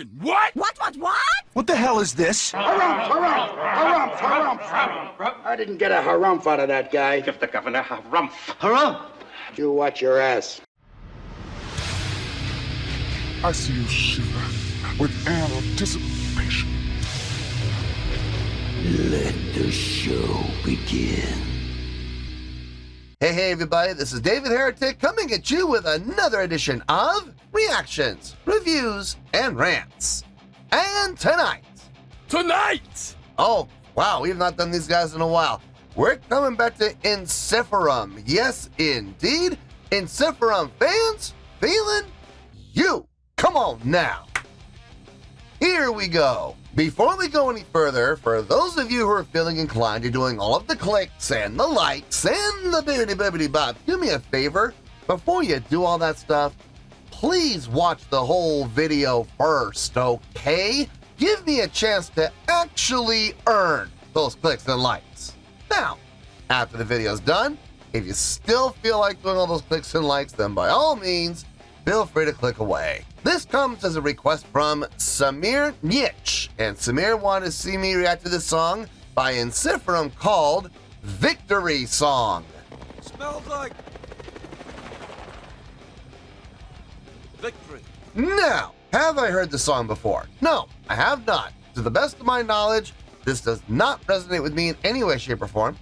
fucking what? What? What the hell is this? Harumph! I didn't get a harumph out of that guy. Give the governor harumph. Harumph! You watch your ass. I see you shiver with anticipation. Let the show begin. Hey everybody, this is David Heretic coming at you with another edition of Reactions, Reviews, and Rants. And tonight! Oh, wow, we've not done these guys in a while. We're coming back to Ensiferum. Yes, indeed. Ensiferum Fans Feeling You. Come on now. Here we go. Before we go any further, for those of you who are feeling inclined to doing all of the clicks and the likes and the bibbidi-bibbidi-bop, do me a favor. Before you do all that stuff, please watch the whole video first, okay? Give me a chance to actually earn those clicks and likes. Now, after the video's done, if you still feel like doing all those clicks and likes, then by all means, feel free to click away. This comes as a request from Samir Nich, and Samir wanted to see me react to this song by Ensiferum called Victory Song. Smells like victory. Now, have I heard the song before? No, I have not. To the best of my knowledge, this does not resonate with me in any way, shape, or form.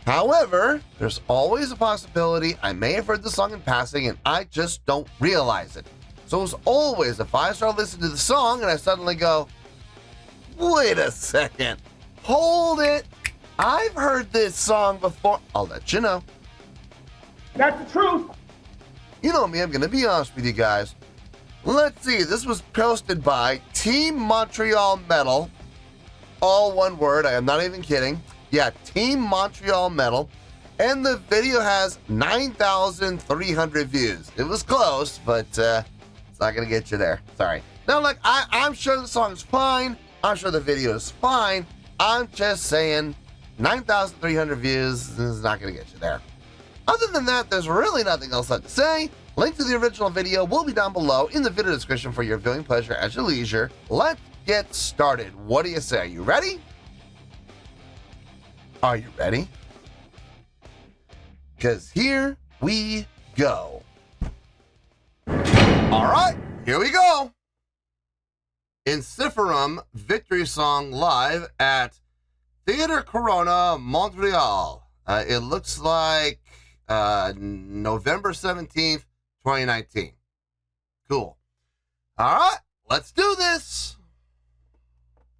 However, there's always a possibility I may have heard the song in passing and I just don't realize it. So as always, if I start listening to the song and I suddenly go, wait a second, hold it, I've heard this song before, I'll let you know. That's the truth. You know me, I'm going to be honest with you guys. Let's see, this was posted by Team Montreal Metal. All one word, I am not even kidding. Yeah, Team Montreal Metal. And the video has 9,300 views. It was close, but it's not going to get you there. Sorry. Now, look, I'm sure the song's fine. I'm sure the video is fine. I'm just saying 9,300 views is not going to get you there. Other than that, there's really nothing else left to say. Link to the original video will be down below in the video description for your viewing pleasure at your leisure. Let's get started. What do you say? Are you ready? Are you ready? Because here we go. All right, here we go. Ensiferum Victory Song live at Theatre Corona, Montreal. It looks like November 17th, 2019. Cool. All right, let's do this.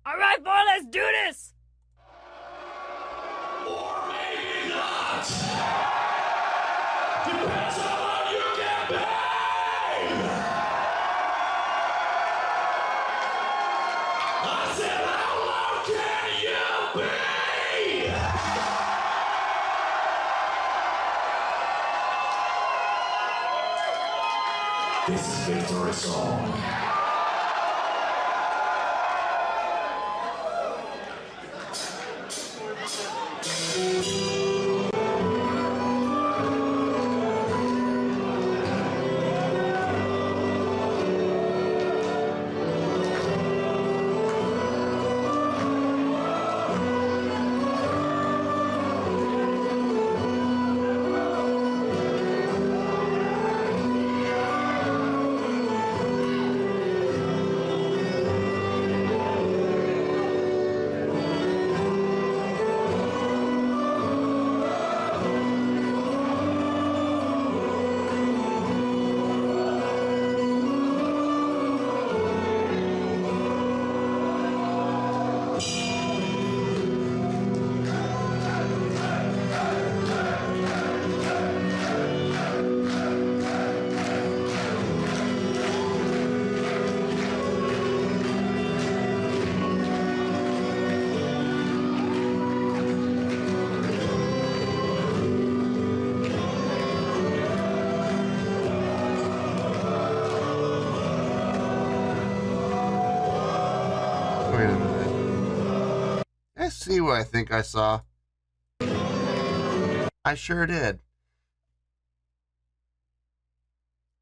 All right, boy, let's do this. Or maybe not. Depends on what you get paid. I said, how low can you be? This is Victory Song. Wait a minute. I see what I think I saw. I sure did.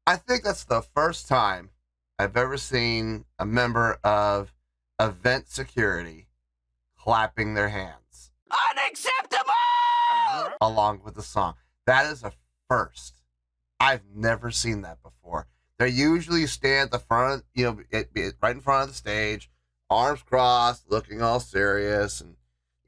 I think that's the first time I've ever seen a member of event security clapping their hands. Unacceptable! Along with the song. That is a first. I've never seen that before. They usually stand at the front, right in front of the stage, arms crossed, looking all serious. And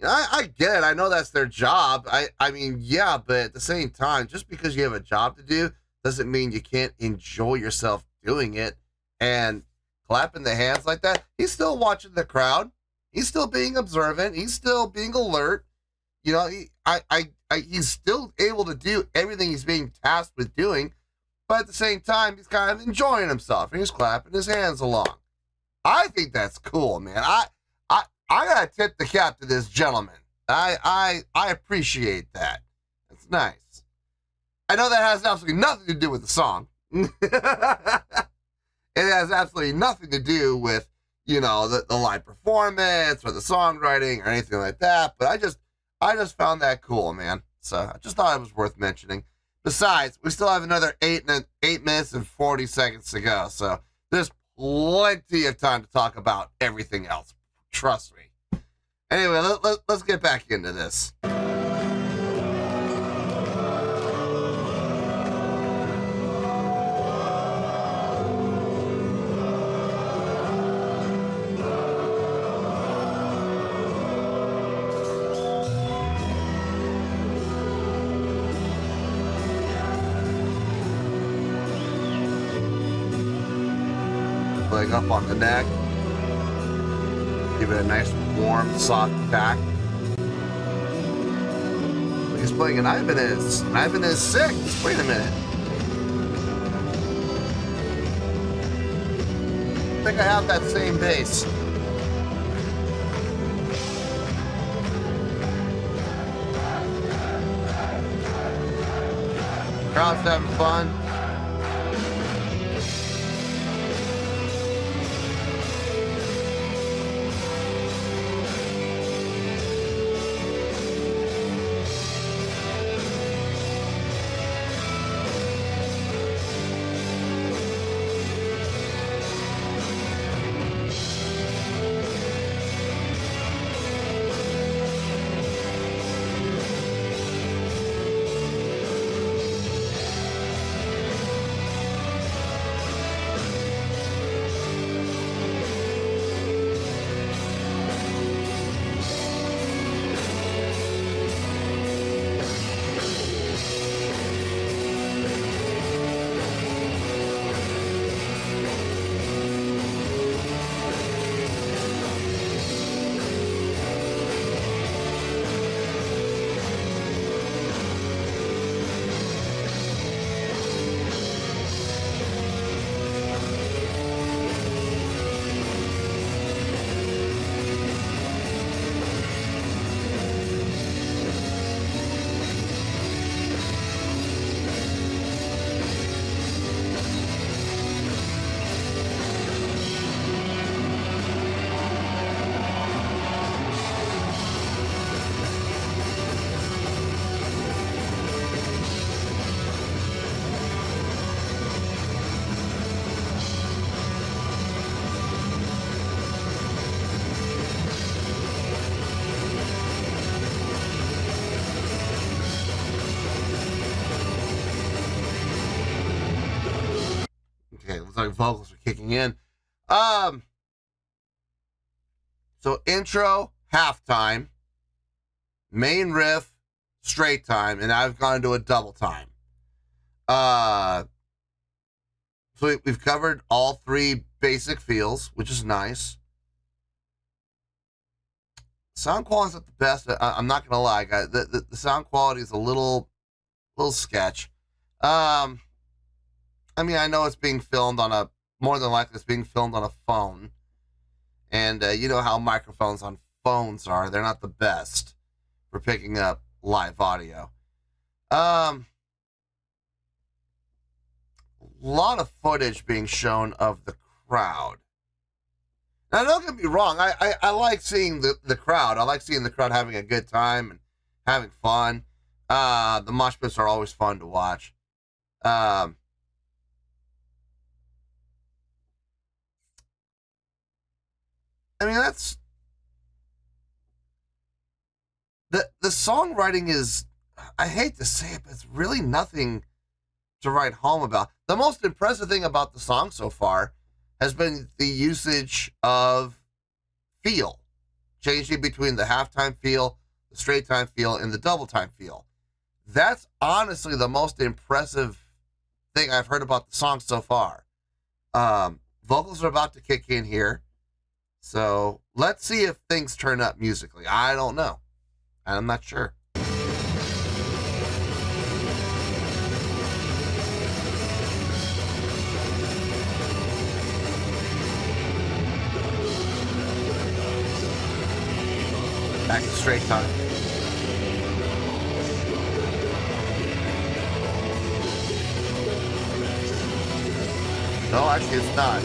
I get it. I know that's their job. I mean, yeah, but at the same time, just because you have a job to do doesn't mean you can't enjoy yourself doing it. And clapping the hands like that, he's still watching the crowd. He's still being observant. He's still being alert. He's still able to do everything he's being tasked with doing, but at the same time, he's kind of enjoying himself and he's clapping his hands along. I think that's cool, man. I gotta tip the cap to this gentleman. I appreciate that. It's nice. I know that has absolutely nothing to do with the song. It has absolutely nothing to do with, the live performance or the songwriting or anything like that. But I just found that cool, man. So I just thought it was worth mentioning. Besides, we still have another 8 minutes and 40 seconds to go. So there's plenty of time to talk about everything else. Trust me. Anyway, let's get back into this. Leg up on the neck. Give it a nice, warm, soft attack. He's playing an Ibanez. An Ibanez 6. Wait a minute. I think I have that same bass. Crowd's having fun. Okay, looks like vocals are kicking in. So intro, halftime, main riff, straight time, and I've gone into a double time. So we've covered all three basic feels, which is nice. Sound quality's not the best. I'm not gonna lie, guys. The sound quality is a little sketch. I mean, I know it's being filmed on more than likely it's being filmed on a phone. And you know how microphones on phones are. They're not the best for picking up live audio. A lot of footage being shown of the crowd. Now, don't get me wrong. I like seeing the crowd. I like seeing the crowd having a good time and having fun. The mosh pits are always fun to watch. I mean, that's the songwriting is, I hate to say it, but it's really nothing to write home about. The most impressive thing about the song so far has been the usage of feel, changing between the halftime feel, the straight time feel, and the double time feel. That's honestly the most impressive thing I've heard about the song so far. Vocals are about to kick in here, so let's see if things turn up musically. I don't know. I'm not sure. Back to straight time. No, actually it's not.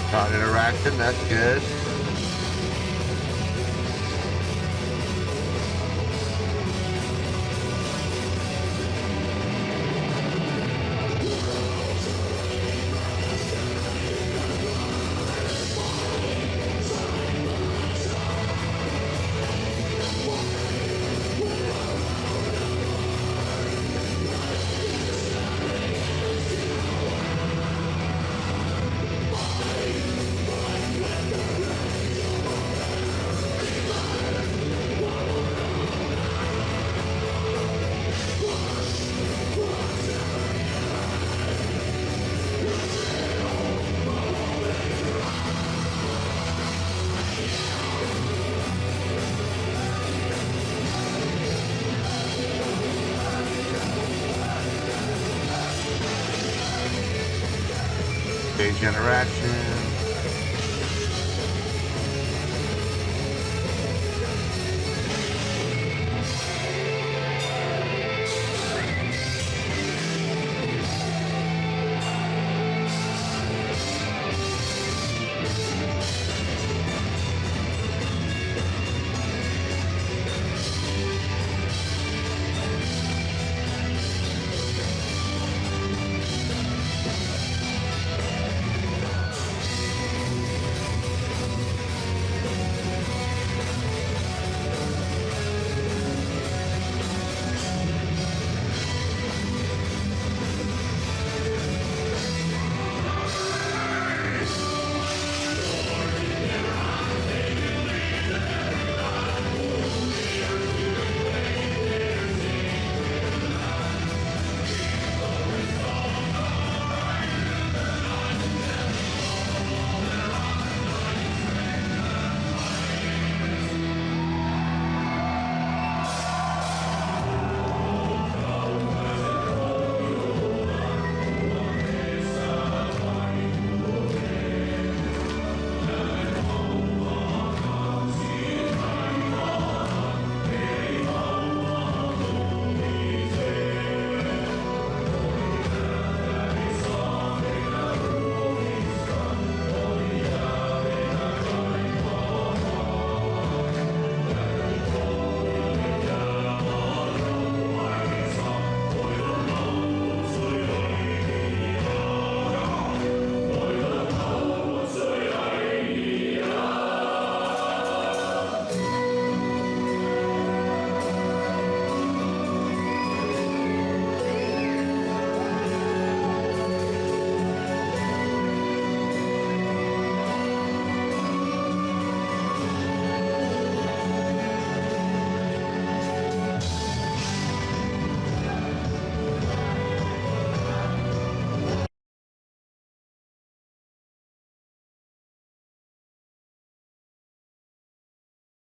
Crowd interaction, that's good. Stage interaction.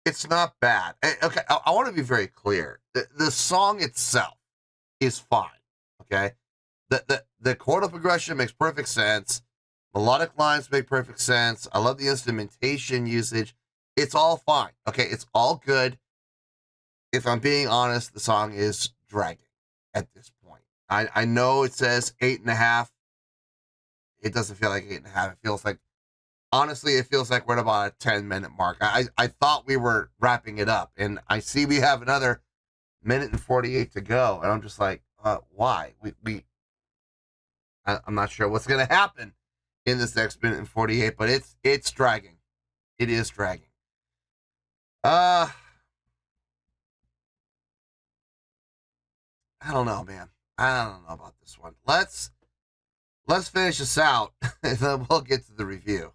It's not bad. Okay, I want to be very clear. The song itself is fine. Okay, the chordal progression makes perfect sense. Melodic lines make perfect sense. I love the instrumentation usage. It's all fine. Okay, it's all good. If I'm being honest, the song is dragging at this point. I know it says 8.5. It doesn't feel like 8.5. It feels like, honestly, it feels like we're at about a 10-minute mark. I thought we were wrapping it up, and I see we have another minute and 48 to go, and I'm just like, why? I'm not sure what's going to happen in this next minute and 48, but it's dragging. It is dragging. I don't know, man. I don't know about this one. Let's finish this out, and then we'll get to the review.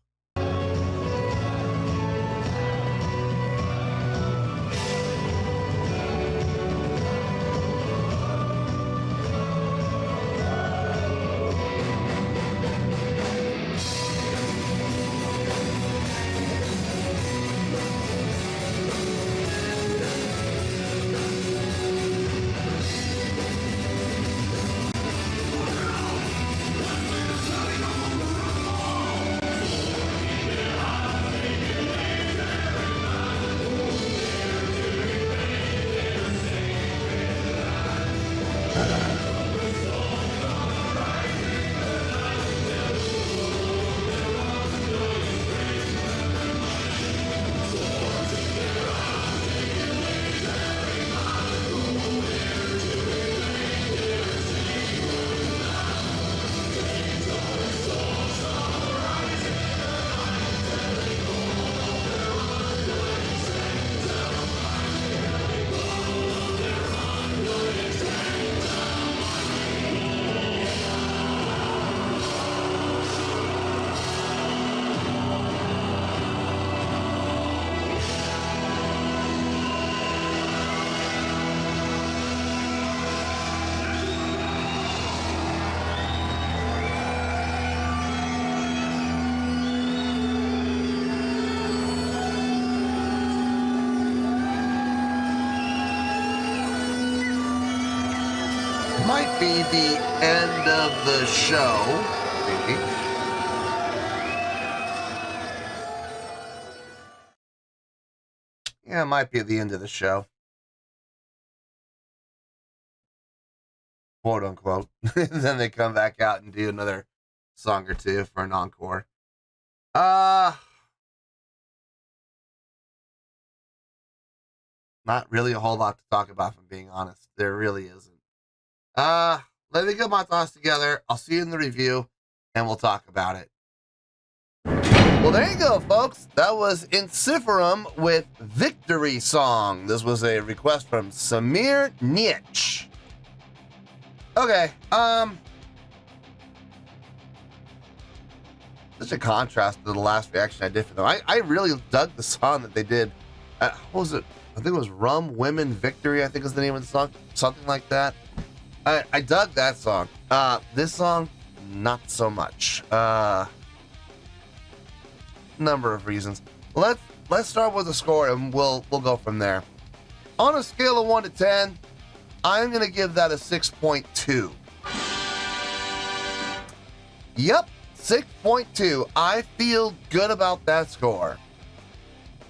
Might be the end of the show, maybe. Yeah, it might be the end of the show. Quote unquote. Then they come back out and do another song or two for an encore. Not really a whole lot to talk about, if I'm being honest. There really isn't. Let me get my thoughts together. I'll see you in the review, and we'll talk about it. Well, there you go, folks. That was Ensiferum with Victory Song. This was a request from Samir Niche. Okay, such a contrast to the last reaction I did for them. I really dug the song that they did. What was it? I think it was Rum Women Victory, I think is the name of the song. Something like that. I dug that song. This song, not so much. Number of reasons. Let's start with the score, and we'll go from there. On a scale of 1 to 10, I'm gonna give that a 6.2. Yep, 6.2. I feel good about that score.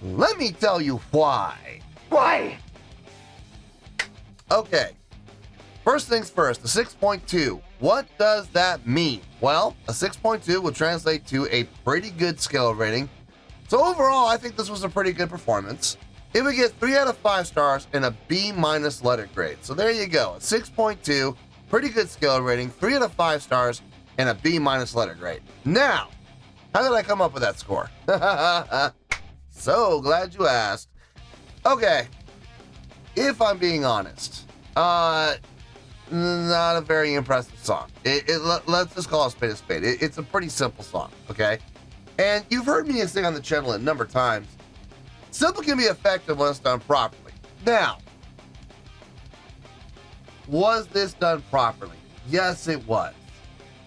Let me tell you why. Why? Okay. First things first, the 6.2. What does that mean? Well, a 6.2 will translate to a pretty good skill rating. So overall, I think this was a pretty good performance. It would get 3 out of 5 stars and a B- letter grade. So there you go, a 6.2, pretty good skill rating, 3 out of 5 stars, and a B- letter grade. Now, how did I come up with that score? So glad you asked. Okay, if I'm being honest, not a very impressive song. Let's just call a spade. It's a pretty simple song, okay? And you've heard me sing on the channel a number of times. Simple can be effective when it's done properly. Now, was this done properly? Yes, it was.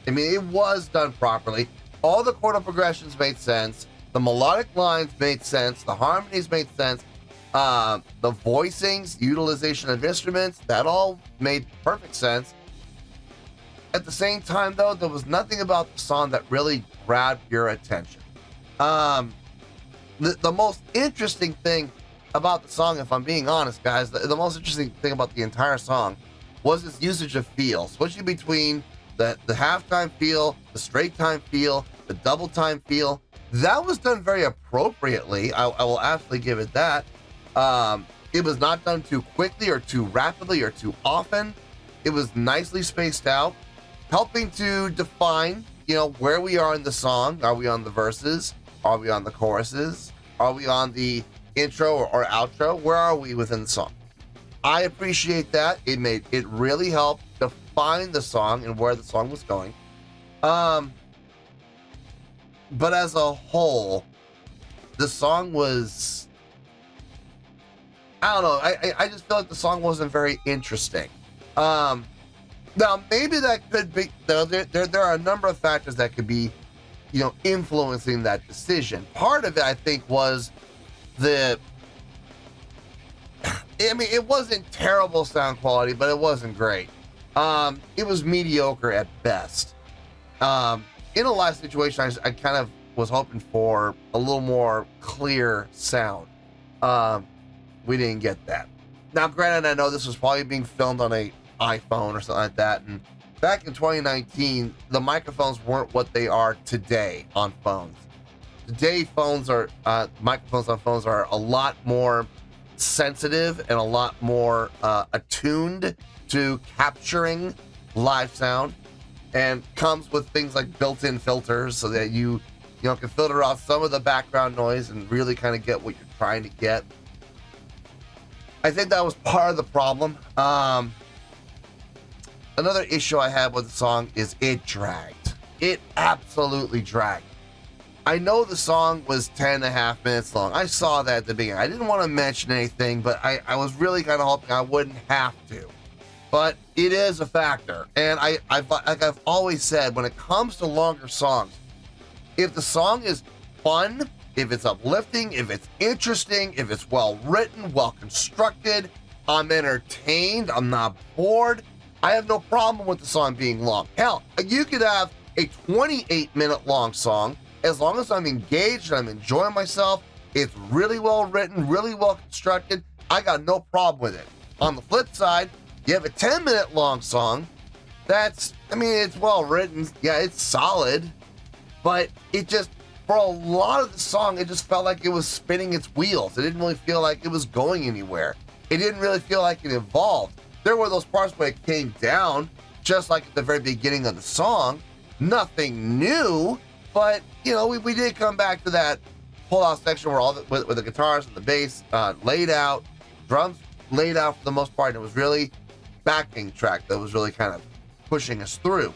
I mean, it was done properly. All the chordal progressions made sense. The melodic lines made sense. The harmonies made sense. The voicings, utilization of instruments, that all made perfect sense. At the same time, though, there was nothing about the song that really grabbed your attention. The most interesting thing about the song, if I'm being honest, guys, the most interesting thing about the entire song was its usage of feel, switching between the halftime feel, the straight time feel, the double time feel. That was done very appropriately. I will absolutely give it that. It was not done too quickly or too rapidly or too often. It was nicely spaced out, helping to define, where we are in the song. Are we on the verses? Are we on the choruses? Are we on the intro or outro? Where are we within the song? I appreciate that. It really helped define the song and where the song was going. But as a whole, the song was, I don't know. I just feel like the song wasn't very interesting. Now maybe that could be, there are a number of factors that could be, influencing that decision. Part of it, I think, was it wasn't terrible sound quality, but it wasn't great. It was mediocre at best. In a live situation, I kind of was hoping for a little more clear sound. We didn't get that. Now, granted, I know this was probably being filmed on a iPhone or something like that, and back in 2019, the microphones weren't what they are today on phones. Today, microphones on phones are a lot more sensitive and a lot more attuned to capturing live sound, and comes with things like built-in filters so that you can filter out some of the background noise and really kind of get what you're trying to get. I think that was part of the problem. Another issue I had with the song is it dragged. It absolutely dragged. I know the song was 10.5 minutes long. I saw that at the beginning. I didn't want to mention anything, but I was really kind of hoping I wouldn't have to. But it is a factor. And I've always said, when it comes to longer songs, if the song is fun, if it's uplifting, if it's interesting, if it's well written, well constructed, I'm entertained, I'm not bored, I have no problem with the song being long. Hell, you could have a 28-minute long song. As long as I'm engaged and I'm enjoying myself, it's really well written, really well constructed, I got no problem with it. On the flip side, you have a 10-minute long song it's well written, yeah, it's solid, but it just, for a lot of the song, it just felt like it was spinning its wheels. It didn't really feel like it was going anywhere. It didn't really feel like it evolved. There were those parts where it came down, just like at the very beginning of the song. Nothing new, but, we did come back to that pull-out section where where the guitars and the bass laid out, drums laid out for the most part, and it was really backing track that was really kind of pushing us through.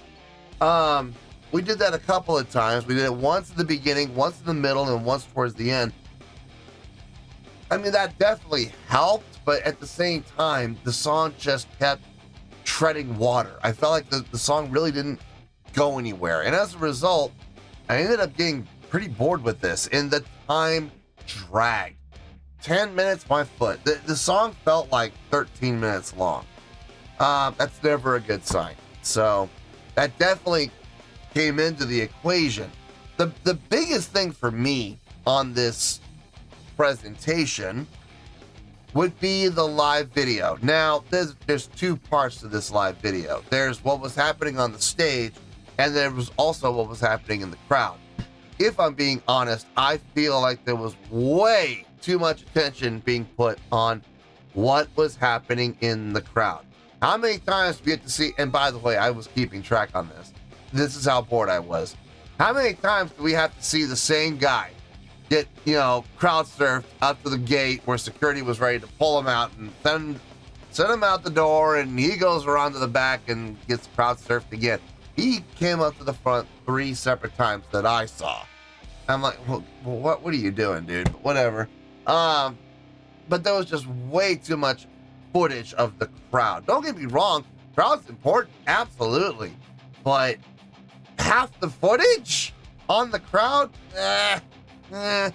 We did that a couple of times. We did it once at the beginning, once in the middle, and once towards the end. That definitely helped, but at the same time, the song just kept treading water. I felt like the song really didn't go anywhere. And as a result, I ended up getting pretty bored with this, and the time dragged. 10 minutes, my foot. The song felt like 13 minutes long. That's never a good sign. So that definitely came into the equation. The biggest thing for me on this presentation would be the live video. Now, there's two parts to this live video. There's what was happening on the stage, and there was also what was happening in the crowd. If I'm being honest, I feel like there was way too much attention being put on what was happening in the crowd. How many times do we get to see, and by the way, I was keeping track on this. This is how bored I was. How many times do we have to see the same guy get, crowd surfed up to the gate where security was ready to pull him out and send him out the door, and he goes around to the back and gets crowd surfed again? He came up to the front 3 separate times that I saw. I'm like, well, what are you doing, dude? But whatever. But there was just way too much footage of the crowd. Don't get me wrong, crowd's important, absolutely. But half the footage on the crowd? I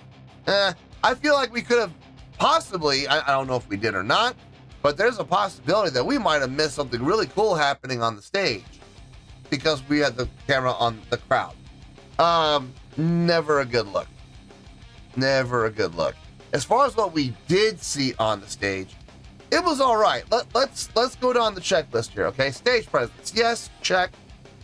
feel like we could have possibly, I don't know if we did or not, but there's a possibility that we might have missed something really cool happening on the stage because we had the camera on the crowd. Never a good look. Never a good look. As far as what we did see on the stage, it was all right. Let's go down the checklist here, okay? Stage presence, yes, check.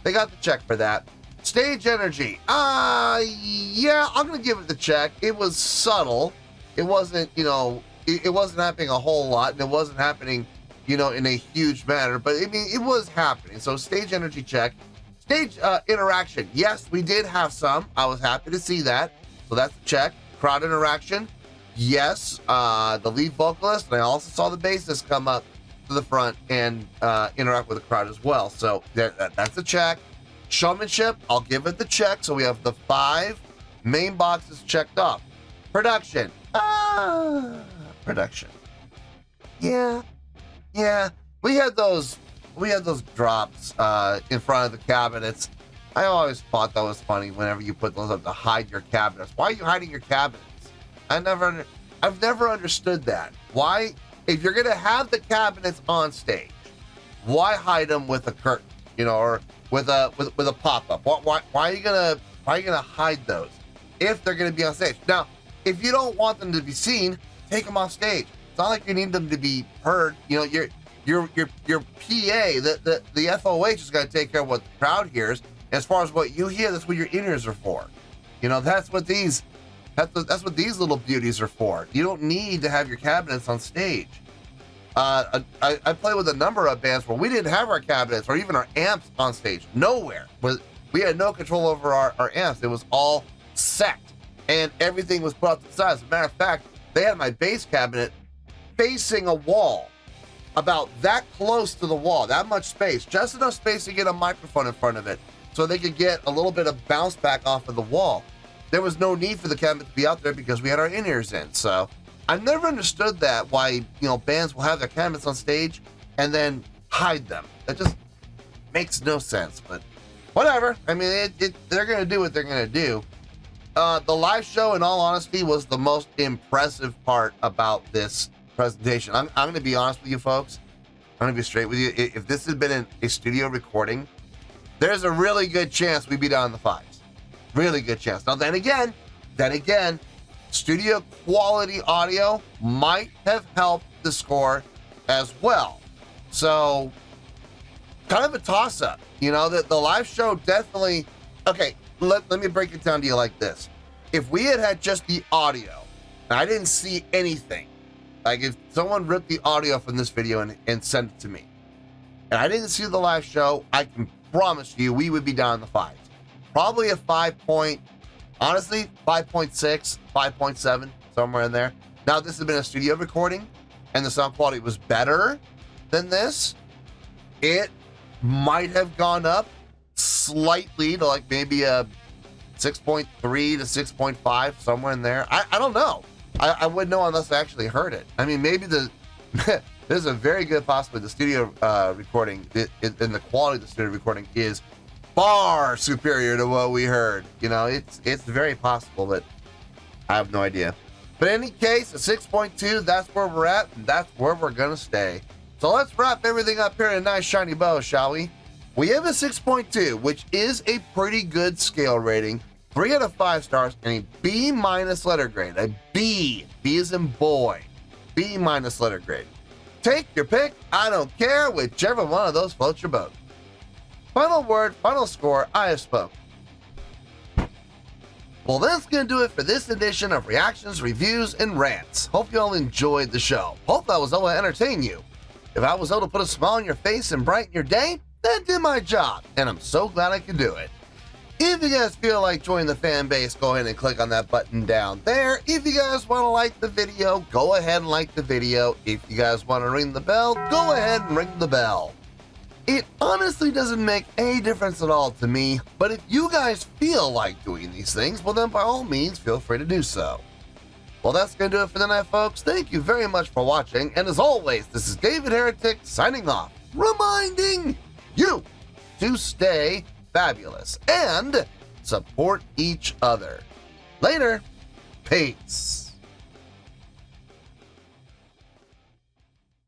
They got the check for that. Stage energy, yeah, I'm gonna give it the check. It was subtle. It wasn't, it wasn't happening a whole lot, and it wasn't happening, in a huge manner, but I mean, it was happening. So stage energy check. Stage interaction, yes, we did have some. I was happy to see that. So that's a check. Crowd interaction, yes, the lead vocalist, and I also saw the bassist come up to the front and interact with the crowd as well. So that's a check. Showmanship, I'll give it the check. So we have the 5 main boxes checked off. Production, production. Yeah. We had those drops in front of the cabinets. I always thought that was funny whenever you put those up to hide your cabinets. Why are you hiding your cabinets? I've never understood that. Why, if you're gonna have the cabinets on stage, why hide them with a curtain, or with a pop-up? Why are you gonna hide those if they're gonna be on stage? Now, if you don't want them to be seen, take them off stage. It's not like you need them to be heard. Your PA, the FOH is gonna take care of what the crowd hears. As far as what you hear, that's what your in-ears are for. That's what these little beauties are for. You don't need to have your cabinets on stage. I play with a number of bands where we didn't have our cabinets or even our amps on stage. Nowhere. We had no control over our amps. It was all set, and everything was put up to the side. As a matter of fact, they had my bass cabinet facing a wall, about that close to the wall, that much space, just enough space to get a microphone in front of it so they could get a little bit of bounce back off of the wall. There was no need for the cabinet to be out there because we had our in-ears in. So I've never understood that, why, bands will have their cabinets on stage and then hide them. That just makes no sense, but whatever. I mean, they're going to do what they're going to do. The live show, in all honesty, was the most impressive part about this presentation. I'm going to be honest with you folks. I'm going to be straight with you. If this had been in a studio recording, there's a really good chance we'd be down in the 5s. Really good chance. Now, then again, studio quality audio might have helped the score as well. So, kind of a toss-up. The live show definitely... Okay, let me break it down to you like this. If we had just the audio, and I didn't see anything, like if someone ripped the audio from this video and sent it to me, and I didn't see the live show, I can promise you we would be down in the 5s. Probably a 5.6, 5.7, somewhere in there. Now, this has been a studio recording, and the sound quality was better than this. It might have gone up slightly to like maybe a 6.3 to 6.5, somewhere in there. I don't know. I wouldn't know unless I actually heard it. I mean, maybe there's a very good possibility the studio recording, and the quality of the studio recording is far superior to what we heard. It's very possible, but I have no idea. But in any case, a 6.2, that's where we're at, and that's where we're going to stay. So let's wrap everything up here in a nice shiny bow, shall we? We have a 6.2, which is a pretty good scale rating. 3 out of 5 stars, and a B- letter grade. A B. B as in boy. B- letter grade. Take your pick. I don't care. Whichever one of those floats your boat. Final word, final score, I have spoken. Well, that's going to do it for this edition of Reactions, Reviews, and Rants. Hope you all enjoyed the show. Hope I was able to entertain you. If I was able to put a smile on your face and brighten your day, that did my job, and I'm so glad I could do it. If you guys feel like joining the fan base, go ahead and click on that button down there. If you guys want to like the video, go ahead and like the video. If you guys want to ring the bell, go ahead and ring the bell. It honestly doesn't make any difference at all to me, but if you guys feel like doing these things, well then by all means feel free to do so. Well, that's going to do it for tonight, folks. Thank you very much for watching, and as always, this is David Heretic signing off, reminding you to stay fabulous and support each other. Later. Peace.